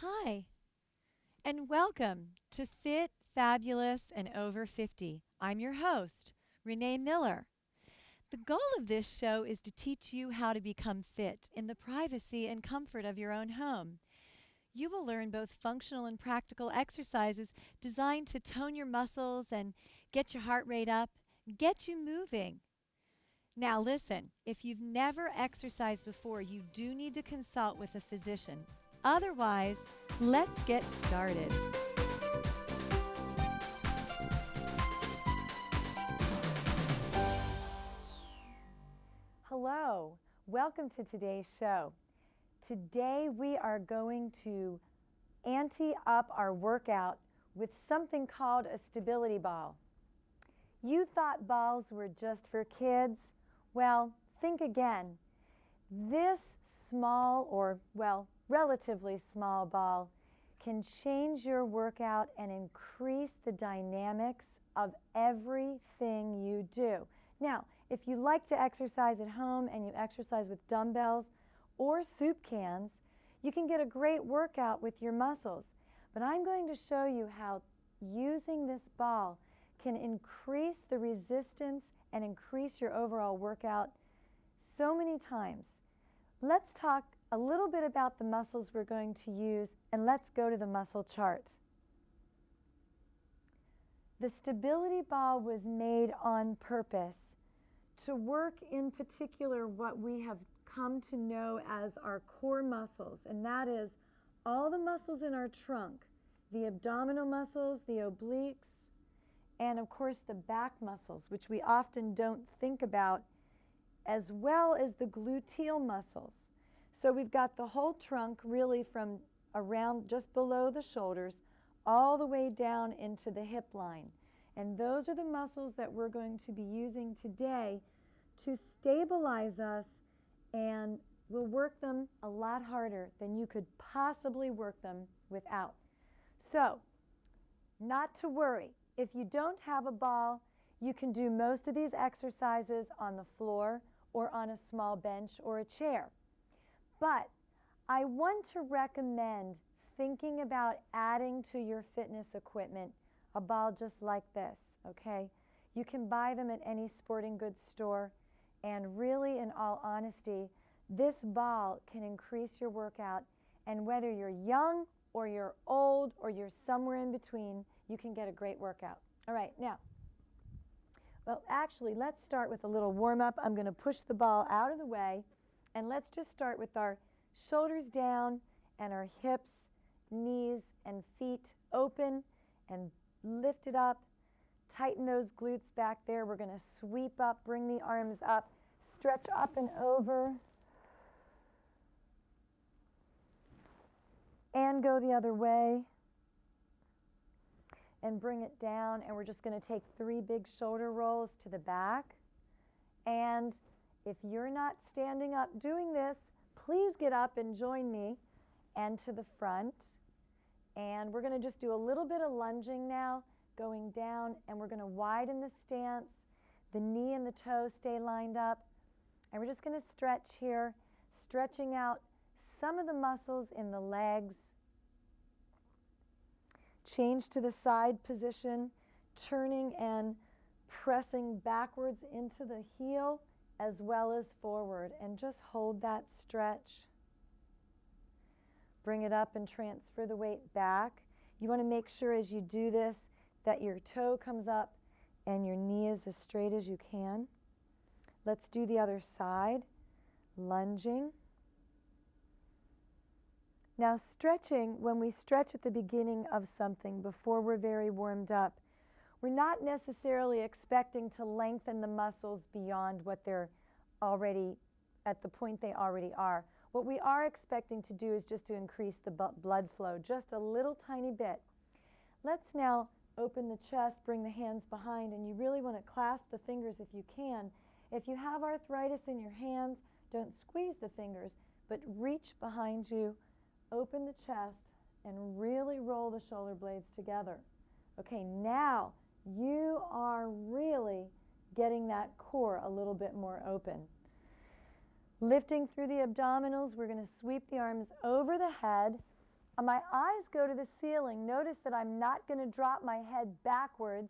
Hi, and welcome to Fit, Fabulous, and Over 50. I'm your host, Renee Miller. The goal of this show is to teach you how to become fit in the privacy and comfort of your own home. You will learn both functional and practical exercises designed to tone your muscles and get your heart rate up, get you moving. Now, listen, if you've never exercised before, you do need to consult with a physician. Otherwise, let's get started. Hello, welcome to today's show. Today we are going to ante up our workout with something called a stability ball. You thought balls were just for kids? Well, think again. This small or, relatively small ball can change your workout and increase the dynamics of everything you do. Now, if you like to exercise at home and you exercise with dumbbells or soup cans, you can get a great workout with your muscles. But I'm going to show you how using this ball can increase the resistance and increase your overall workout so many times. Let's talk a little bit about the muscles we're going to use, and let's go to the muscle chart. The stability ball was made on purpose to work in particular what we have come to know as our core muscles, and that is all the muscles in our trunk, the abdominal muscles, the obliques, and of course the back muscles, which we often don't think about, as well as the gluteal muscles. So we've got the whole trunk really from around just below the shoulders all the way down into the hip line. And those are the muscles that we're going to be using today to stabilize us, and we'll work them a lot harder than you could possibly work them without. So, not to worry. If you don't have a ball, you can do most of these exercises on the floor or on a small bench or a chair. But I want to recommend thinking about adding to your fitness equipment a ball just like this, okay? You can buy them at any sporting goods store, and really, in all honesty, this ball can increase your workout, and whether you're young or you're old or you're somewhere in between, you can get a great workout. All right, now, actually, let's start with a little warm-up. I'm going to push the ball out of the way, and let's just start with our shoulders down and our hips, knees, and feet open and lifted up. Tighten those glutes back there. We're going to sweep up, bring the arms up, stretch up and over, and go the other way. And bring it down, and we're just going to take 3 big shoulder rolls to the back. And if you're not standing up doing this, please get up and join me, and to the front. And we're going to just do a little bit of lunging now, going down, and we're going to widen the stance. The knee and the toe stay lined up. And we're just going to stretch here, stretching out some of the muscles in the legs. Change to the side position, turning and pressing backwards into the heel as well as forward, and just hold that stretch. Bring it up and transfer the weight back. You want to make sure as you do this that your toe comes up and your knee is as straight as you can. Let's do the other side, lunging. Now, stretching, when we stretch at the beginning of something before we're very warmed up, we're not necessarily expecting to lengthen the muscles beyond what they're already at the point they already are. What we are expecting to do is just to increase the blood flow just a little tiny bit. Let's now open the chest, bring the hands behind, and you really want to clasp the fingers if you can. If you have arthritis in your hands, don't squeeze the fingers, but reach behind you. Open the chest and really roll the shoulder blades together. Okay, now you are really getting that core a little bit more open. Lifting through the abdominals, we're going to sweep the arms over the head My eyes go to the ceiling. Notice that I'm not going to drop my head backwards,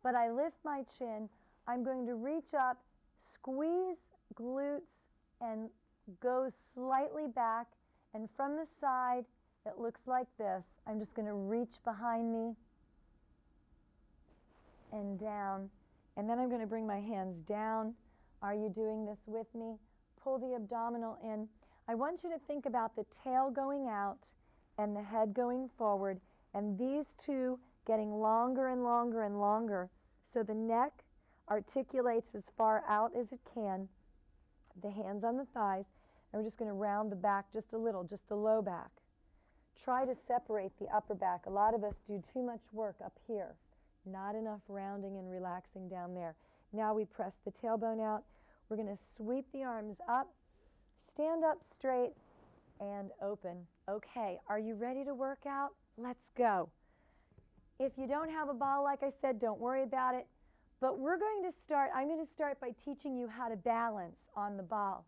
but I lift my chin. I'm going to reach up, squeeze glutes, and go slightly back. And from the side, it looks like this. I'm just going to reach behind me and down. And then I'm going to bring my hands down. Are you doing this with me? Pull the abdominal in. I want you to think about the tail going out and the head going forward, and these two getting longer and longer and longer. So the neck articulates as far out as it can, the hands on the thighs, and we're just going to round the back just a little, just the low back. Try to separate the upper back. A lot of us do too much work up here. Not enough rounding and relaxing down there. Now we press the tailbone out. We're going to sweep the arms up, stand up straight, and open. Okay, are you ready to work out? Let's go. If you don't have a ball, like I said, don't worry about it. But I'm going to start by teaching you how to balance on the ball.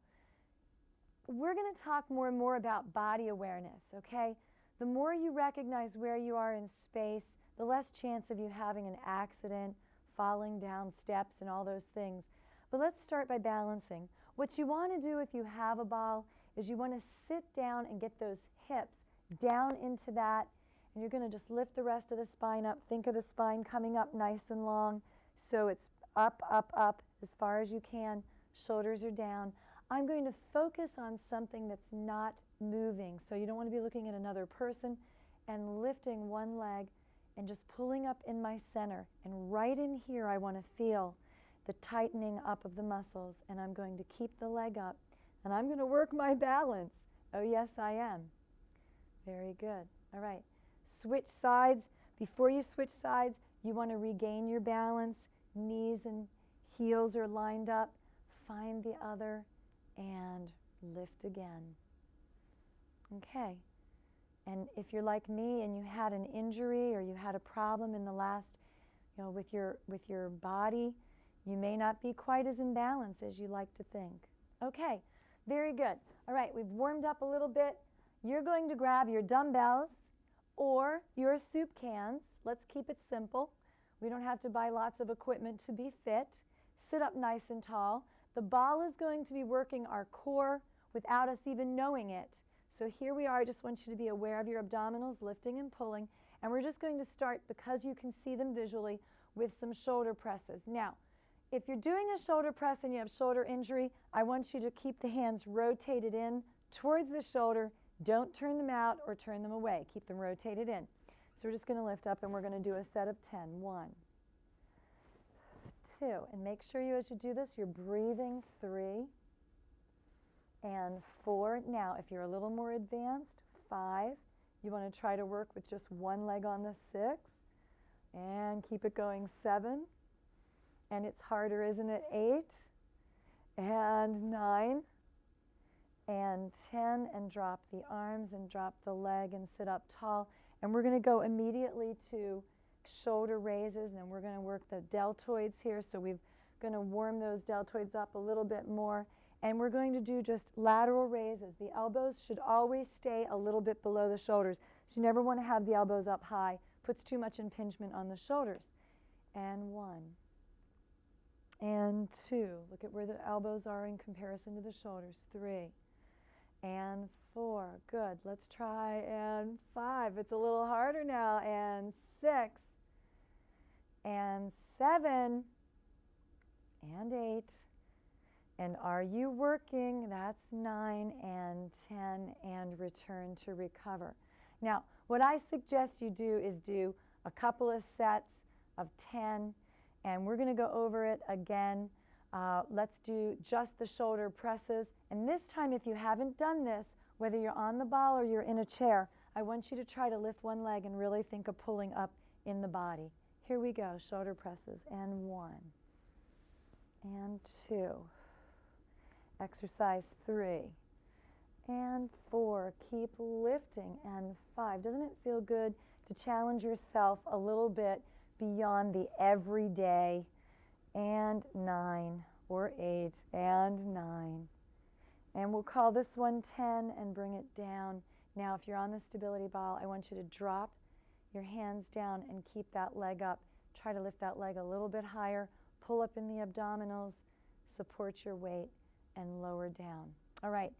We're going to talk more and more about body awareness, okay? The more you recognize where you are in space, the less chance of you having an accident, falling down steps, and all those things. But let's start by balancing. What you want to do if you have a ball is you want to sit down and get those hips down into that, and you're going to just lift the rest of the spine up. Think of the spine coming up nice and long, so it's up, up, up as far as you can. Shoulders are down. I'm going to focus on something that's not moving, so you don't want to be looking at another person, and lifting one leg and just pulling up in my center. And right in here I want to feel the tightening up of the muscles, and I'm going to keep the leg up, and I'm going to work my balance. Oh yes, I am. Very good. All right. Switch sides. Before you switch sides, you want to regain your balance. Knees and heels are lined up. Find the other and lift again. Okay. And if you're like me and you had an injury or you had a problem in the last, with your body, you may not be quite as in balance as you like to think. Okay, very good. All right, we've warmed up a little bit. You're going to grab your dumbbells or your soup cans. Let's keep it simple. We don't have to buy lots of equipment to be fit. Sit up nice and tall. The ball is going to be working our core without us even knowing it. So here we are. I just want you to be aware of your abdominals, lifting and pulling. And we're just going to start, because you can see them visually, with some shoulder presses. Now, if you're doing a shoulder press and you have shoulder injury, I want you to keep the hands rotated in towards the shoulder. Don't turn them out or turn them away. Keep them rotated in. So we're just going to lift up, and we're going to do a set of 10. 1, 2. And make sure as you do this, you're breathing. 3 and 4. Now, if you're a little more advanced, 5. You want to try to work with just one leg on the 6. And keep it going. 7. And it's harder, isn't it? 8. And 9. And 10. And drop the arms and drop the leg and sit up tall. And we're going to go immediately to shoulder raises, and then we're going to work the deltoids here. So we're going to warm those deltoids up a little bit more. And we're going to do just lateral raises. The elbows should always stay a little bit below the shoulders. So you never want to have the elbows up high. Puts too much impingement on the shoulders. And 1. And 2. Look at where the elbows are in comparison to the shoulders. 3. And 4. Good. Let's try. And 5. It's a little harder now. And 6. And 7. And 8. And are you working? That's 9 and 10, and return to recover. Now, what I suggest you do is do a couple of sets of 10, and we're going to go over it again. Let's do just the shoulder presses. And this time, if you haven't done this, whether you're on the ball or you're in a chair, I want you to try to lift one leg and really think of pulling up in the body. Here we go, shoulder presses. And 1, and 2. Exercise 3, and 4. Keep lifting. And 5. Doesn't it feel good to challenge yourself a little bit beyond the everyday? And 9 or 8 and 9. And we'll call this one 10 and bring it down. Now, if you're on the stability ball, I want you to drop your hands down and keep that leg up. Try to lift that leg a little bit higher. Pull up in the abdominals, support your weight, and lower down. All right.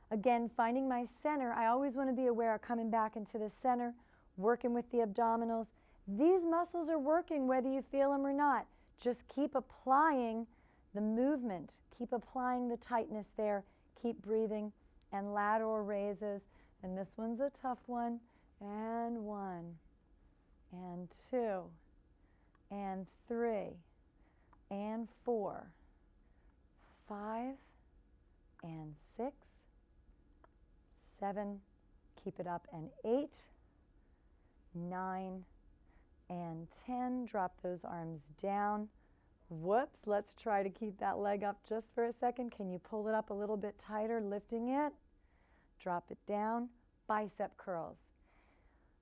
Again, finding my center. I always want to be aware of coming back into the center, working with the abdominals. These muscles are working whether you feel them or not. Just keep applying the movement. Keep applying the tightness there. Keep breathing. And lateral raises. And this one's a tough one. And 1, and 2, and 3, and 4, 5, and 6, 7, keep it up, and 8, 9, and 10. Drop those arms down. Whoops, let's try to keep that leg up just for a second. Can you pull it up a little bit tighter, lifting it? Drop it down. Bicep curls.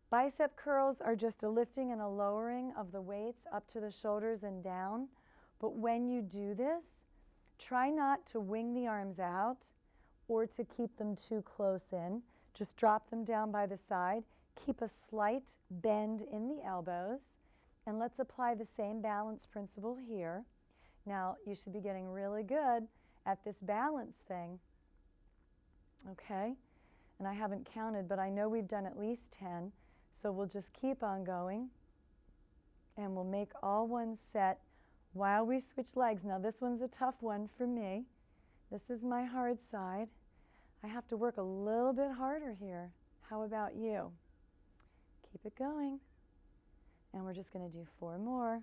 Bicep curls are just a lifting and a lowering of the weights up to the shoulders and down. But when you do this, try not to wing the arms out or to keep them too close in. Just drop them down by the side. Keep a slight bend in the elbows. And let's apply the same balance principle here. Now, you should be getting really good at this balance thing. Okay? And I haven't counted, but I know we've done at least 10. So we'll just keep on going. And we'll make all one set while we switch legs. Now, this one's a tough one for me. This is my hard side. I have to work a little bit harder here. How about you? Keep it going. And we're just going to do 4 more.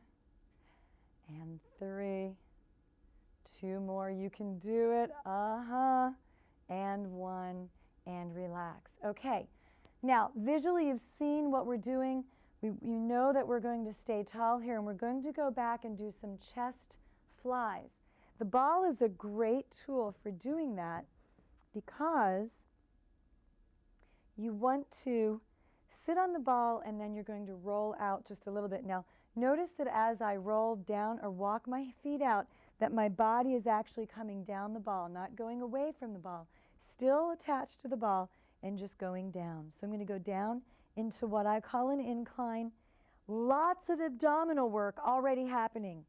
And 3. 2 more. You can do it. And 1. And relax. Okay. Now, visually, you've seen what we're doing. You know that we're going to stay tall here, and we're going to go back and do some chest flies. The ball is a great tool for doing that because you want to sit on the ball, and then you're going to roll out just a little bit. Now, notice that as I roll down or walk my feet out, that my body is actually coming down the ball, not going away from the ball, still attached to the ball, and just going down. So I'm going to go down into what I call an incline. Lots of abdominal work already happening.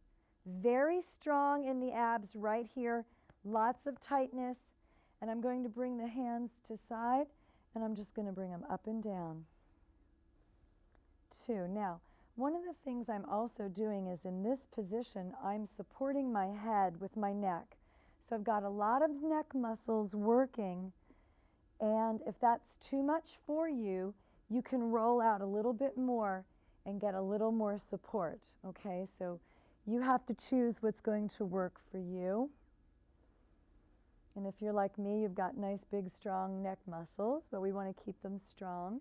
Very strong in the abs right here. Lots of tightness. And I'm going to bring the hands to side, and I'm just going to bring them up and down. 2. Now, one of the things I'm also doing is in this position, I'm supporting my head with my neck. So I've got a lot of neck muscles working, and if that's too much for you, you can roll out a little bit more and get a little more support, okay? So you have to choose what's going to work for you. And if you're like me, you've got nice, big, strong neck muscles, but we want to keep them strong.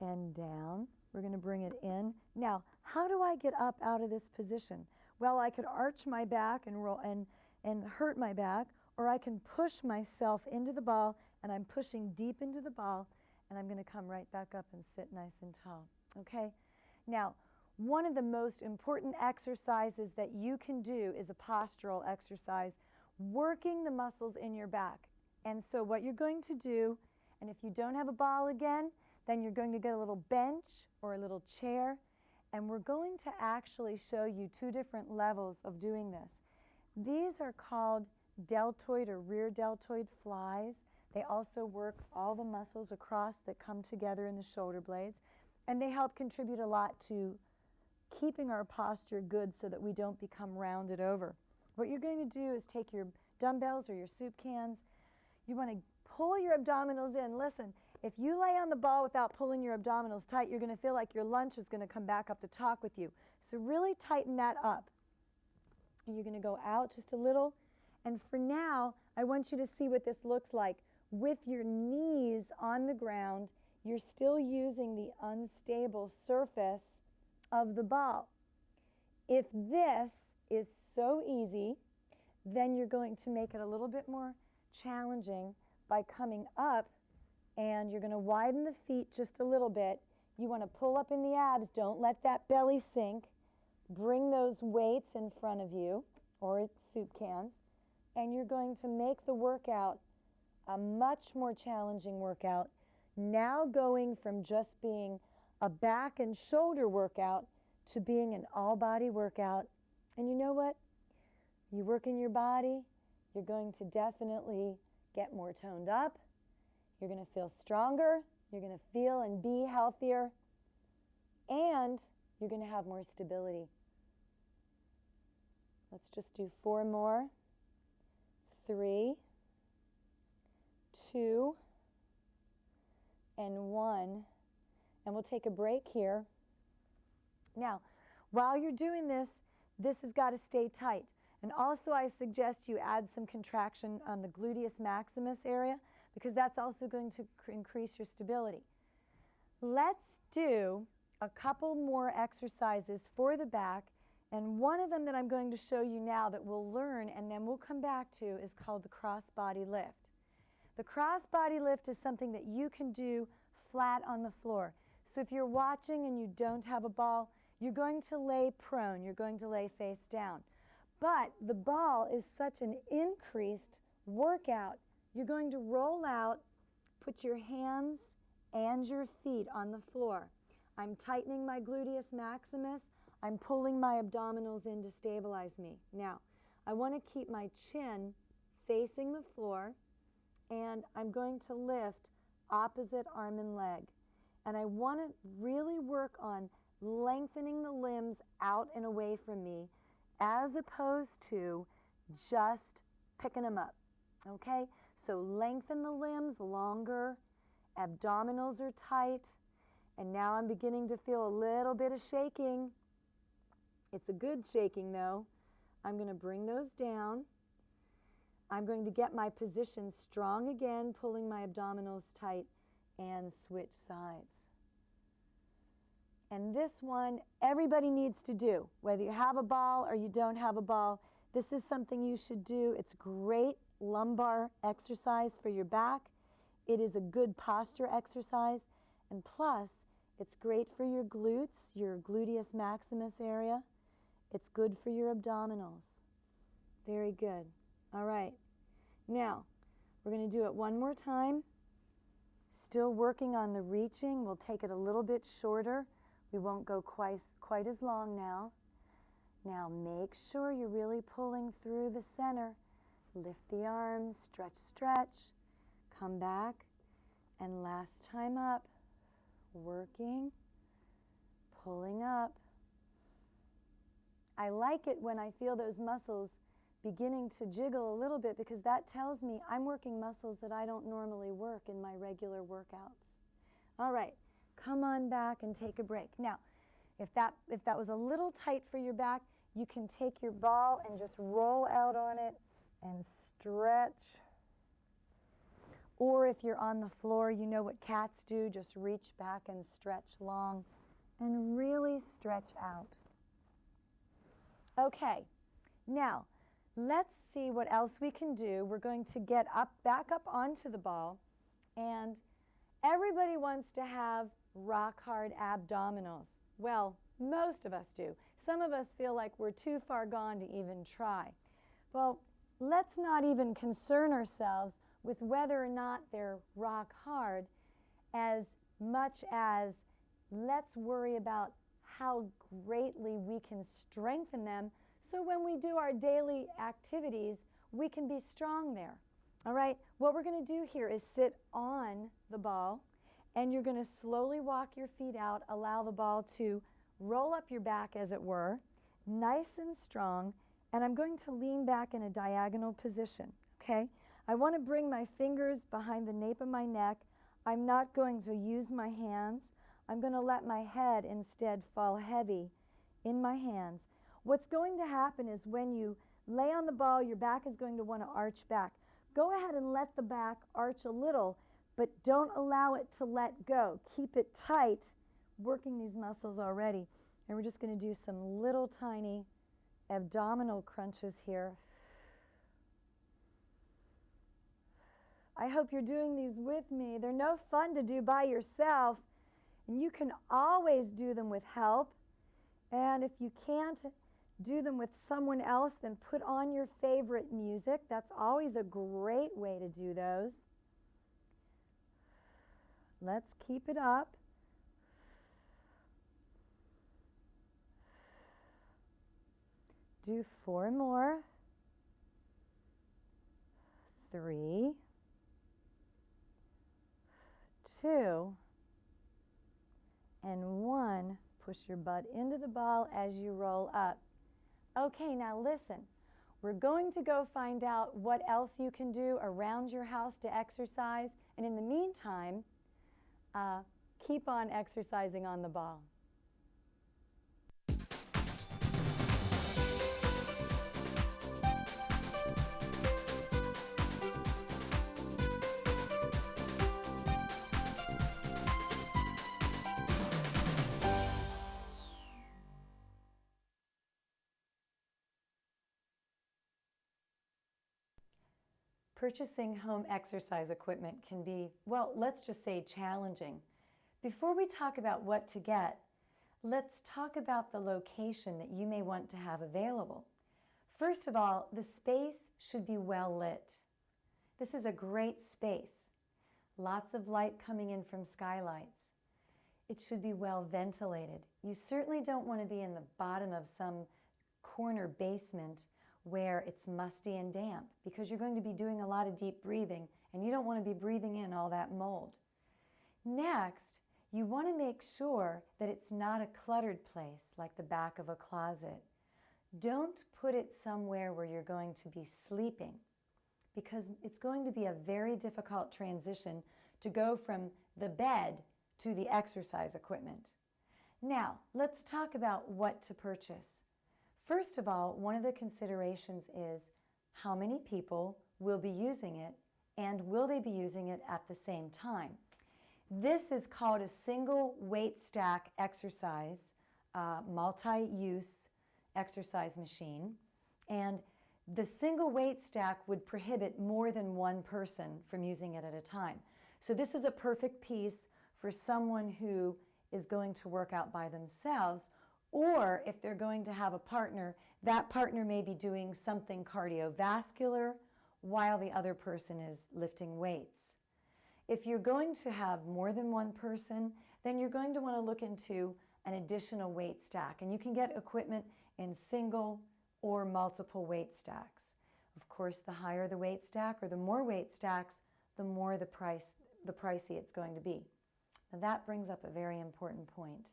And down. We're going to bring it in. Now, how do I get up out of this position? Well, I could arch my back and roll and hurt my back, or I can push myself into the ball, and I'm pushing deep into the ball, and I'm going to come right back up and sit nice and tall. Okay? Now, one of the most important exercises that you can do is a postural exercise, working the muscles in your back. And so what you're going to do, and if you don't have a ball again, then you're going to get a little bench or a little chair, and we're going to actually show you 2 different levels of doing this. These are called deltoid or rear deltoid flies. They also work all the muscles across that come together in the shoulder blades, and they help contribute a lot to keeping our posture good so that we don't become rounded over. What you're going to do is take your dumbbells or your soup cans. You want to pull your abdominals in. Listen, if you lay on the ball without pulling your abdominals tight, you're going to feel like your lunch is going to come back up to talk with you. So really tighten that up. And you're going to go out just a little. And for now, I want you to see what this looks like. With your knees on the ground, you're still using the unstable surface of the ball. If this is so easy, then you're going to make it a little bit more challenging by coming up, and you're going to widen the feet just a little bit. You want to pull up in the abs. Don't let that belly sink. Bring those weights in front of you, or soup cans, and you're going to make the workout a much more challenging workout. now going from just being a back and shoulder workout to being an all-body workout. And you know what? You work in your body, you're going to definitely get more toned up. You're going to feel stronger. You're going to feel and be healthier. And you're going to have more stability. Let's just do 4 more. 3, 2, and 1. And we'll take a break here. Now, while you're doing this, this has got to stay tight. And also I suggest you add some contraction on the gluteus maximus area, because that's also going to increase your stability. Let's do a couple more exercises for the back, and one of them that I'm going to show you now that we'll learn and then we'll come back to is called the cross-body lift. The cross-body lift is something that you can do flat on the floor. So if you're watching and you don't have a ball, you're going to lay prone, you're going to lay face down. But the ball is such an increased workout. You're going to roll out, put your hands and your feet on the floor. I'm tightening my gluteus maximus. I'm pulling my abdominals in to stabilize me. Now, I want to keep my chin facing the floor, and I'm going to lift opposite arm and leg. And I want to really work on lengthening the limbs out and away from me, as opposed to just picking them up. Okay? So lengthen the limbs longer, abdominals are tight, and now I'm beginning to feel a little bit of shaking. It's a good shaking though. I'm going to bring those down. I'm going to get my position strong again, pulling my abdominals tight, and switch sides. And this one, everybody needs to do. Whether you have a ball or you don't have a ball, this is something you should do. It's great lumbar exercise for your back. It is a good posture exercise. And plus, it's great for your glutes, your gluteus maximus area. It's good for your abdominals. Very good. All right. Now, we're going to do it one more time. Still working on the reaching. We'll take it a little bit shorter. We won't go quite as long now. Now make sure you're really pulling through the center. Lift the arms, stretch, stretch. Come back. And last time up. Working, pulling up. I like it when I feel those muscles beginning to jiggle a little bit, because that tells me I'm working muscles that I don't normally work in my regular workouts. All right, come on back and take a break. Now, if that was a little tight for your back, you can take your ball and just roll out on it and stretch. Or if you're on the floor, you know what cats do, just reach back and stretch long and really stretch out. Okay, now let's see what else we can do. We're going to get back up onto the ball, and everybody wants to have rock hard abdominals. Well, most of us do. Some of us feel like we're too far gone to even try. Well, let's not even concern ourselves with whether or not they're rock hard, as much as let's worry about how greatly we can strengthen them, so when we do our daily activities, we can be strong there. All right, what we're going to do here is sit on the ball, and you're going to slowly walk your feet out, allow the ball to roll up your back, as it were, nice and strong, and I'm going to lean back in a diagonal position, okay? I want to bring my fingers behind the nape of my neck. I'm not going to use my hands. I'm going to let my head instead fall heavy in my hands. What's going to happen is when you lay on the ball, your back is going to want to arch back. Go ahead and let the back arch a little, but don't allow it to let go. Keep it tight, working these muscles already. And we're just going to do some little tiny abdominal crunches here. I hope you're doing these with me. They're no fun to do by yourself, and you can always do them with help. And if you can't do them with someone else, then put on your favorite music. That's always a great way to do those. Let's keep it up. Do 4 more. 3, 2, and 1. Push your butt into the ball as you roll up. Okay, now listen. We're going to go find out what else you can do around your house to exercise. And in the meantime, keep on exercising on the ball. Purchasing home exercise equipment can be, well, let's just say challenging. Before we talk about what to get, let's talk about the location that you may want to have available. First of all, the space should be well lit. This is a great space. Lots of light coming in from skylights. It should be well ventilated. You certainly don't want to be in the bottom of some corner basement where it's musty and damp, because you're going to be doing a lot of deep breathing and you don't want to be breathing in all that mold. Next, you want to make sure that it's not a cluttered place like the back of a closet. Don't put it somewhere where you're going to be sleeping, because it's going to be a very difficult transition to go from the bed to the exercise equipment. Now, let's talk about what to purchase. First of all, one of the considerations is how many people will be using it, and will they be using it at the same time. This is called a single weight stack exercise, multi-use exercise machine, and the single weight stack would prohibit more than one person from using it at a time. So this is a perfect piece for someone who is going to work out by themselves, or if they're going to have a partner, that partner may be doing something cardiovascular while the other person is lifting weights. If you're going to have more than one person, then you're going to want to look into an additional weight stack. And you can get equipment in single or multiple weight stacks. Of course, the higher the weight stack or the more weight stacks, the more the pricey it's going to be. Now that brings up a very important point.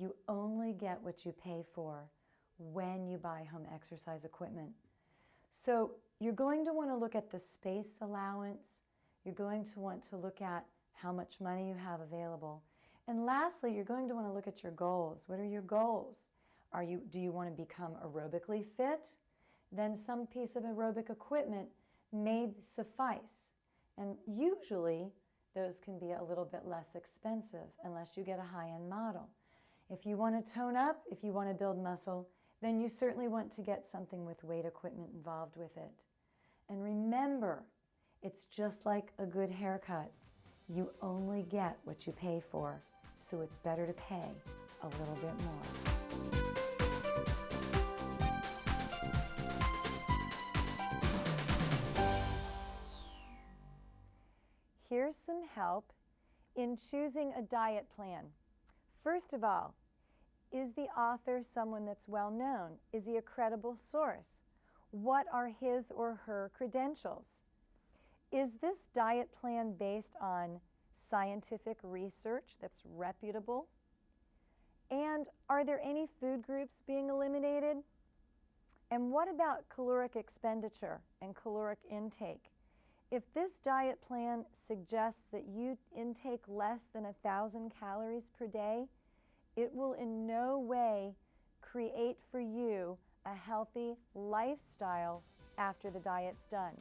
You only get what you pay for when you buy home exercise equipment. So you're going to want to look at the space allowance. You're going to want to look at how much money you have available. And lastly, you're going to want to look at your goals. What are your goals? Do you want to become aerobically fit? Then some piece of aerobic equipment may suffice. And usually those can be a little bit less expensive unless you get a high-end model. If you want to tone up, if you want to build muscle, then you certainly want to get something with weight equipment involved with it. And remember, it's just like a good haircut. You only get what you pay for, so it's better to pay a little bit more. Here's some help in choosing a diet plan. First of all, is the author someone that's well known? Is he a credible source? What are his or her credentials? Is this diet plan based on scientific research that's reputable? And are there any food groups being eliminated? And what about caloric expenditure and caloric intake? If this diet plan suggests that you intake less than 1,000 calories per day, it will in no way create for you a healthy lifestyle after the diet's done.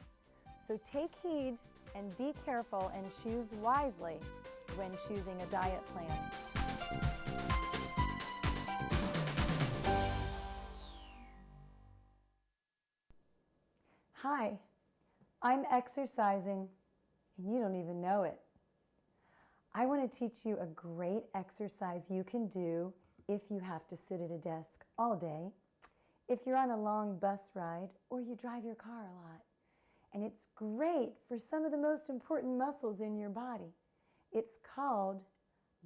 So take heed and be careful and choose wisely when choosing a diet plan. Hi, I'm exercising and you don't even know it. I want to teach you a great exercise you can do if you have to sit at a desk all day, if you're on a long bus ride, or you drive your car a lot. And it's great for some of the most important muscles in your body. It's called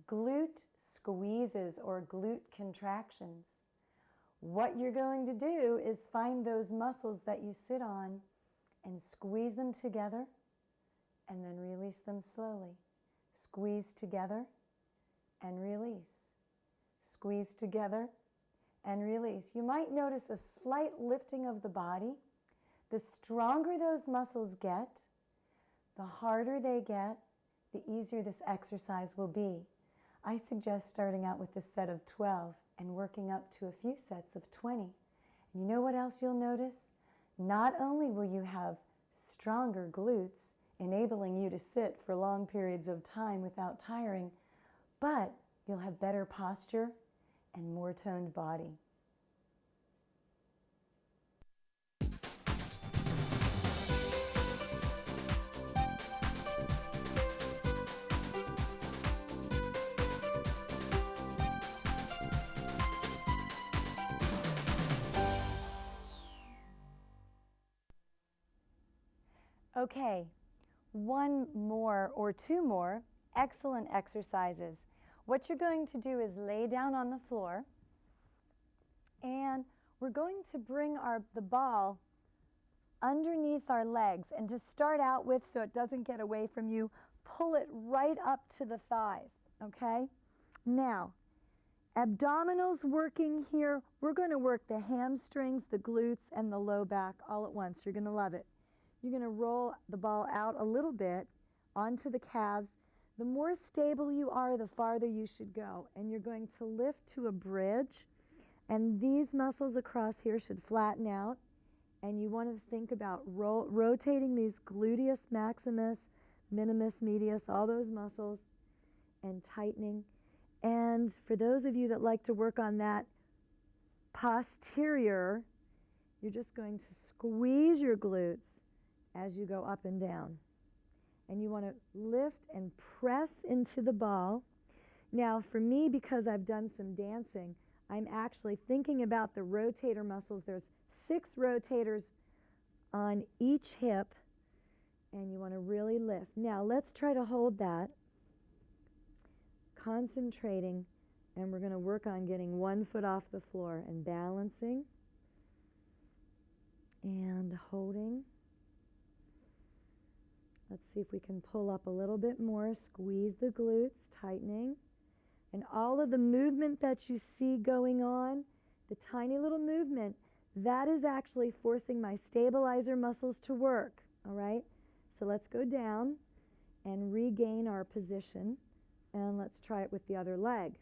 glute squeezes or glute contractions. What you're going to do is find those muscles that you sit on and squeeze them together and then release them slowly. Squeeze together and release. Squeeze together and release. You might notice a slight lifting of the body. The stronger those muscles get, the harder they get, the easier this exercise will be. I suggest starting out with a set of 12 and working up to a few sets of 20. And you know what else you'll notice? Not only will you have stronger glutes, enabling you to sit for long periods of time without tiring, but you'll have better posture and more toned body. Okay, one more or two more excellent exercises. What you're going to do is lay down on the floor, and we're going to bring the ball underneath our legs, and to start out with, so it doesn't get away from you, pull it right up to the thighs, okay? Now, abdominals working here. We're going to work the hamstrings, the glutes, and the low back all at once. You're going to love it. You're going to roll the ball out a little bit onto the calves. The more stable you are, the farther you should go. And you're going to lift to a bridge. And these muscles across here should flatten out. And you want to think about rotating these gluteus maximus, minimus medius, all those muscles, and tightening. And for those of you that like to work on that posterior, you're just going to squeeze your glutes as you go up and down. And you want to lift and press into the ball. Now for me, because I've done some dancing, I'm actually thinking about the rotator muscles. There's 6 rotators on each hip, and you want to really lift. Now let's try to hold that, concentrating, and we're going to work on getting one foot off the floor and balancing and holding. Let's see if we can pull up a little bit more. Squeeze the glutes, tightening. And all of the movement that you see going on, the tiny little movement, that is actually forcing my stabilizer muscles to work, all right? So let's go down and regain our position. And let's try it with the other leg.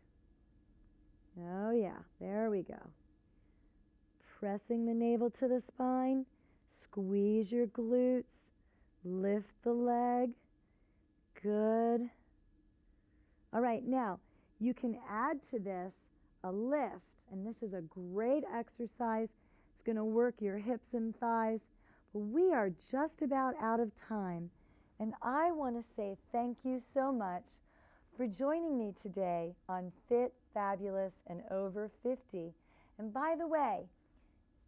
Oh yeah, there we go. Pressing the navel to the spine. Squeeze your glutes. Lift the leg. Good. All right, now you can add to this a lift, and this is a great exercise. It's going to work your hips and thighs. But we are just about out of time, and I want to say thank you so much for joining me today on Fit, Fabulous, and Over 50. And by the way,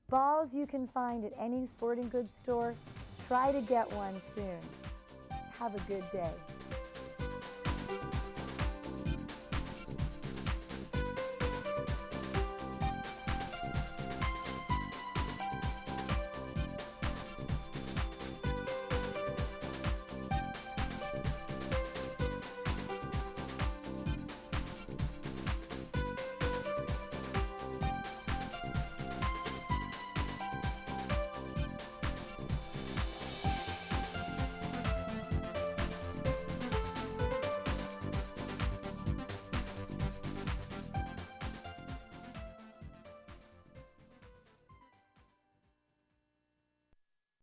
balls you can find at any sporting goods store. Try to get one soon. Have a good day.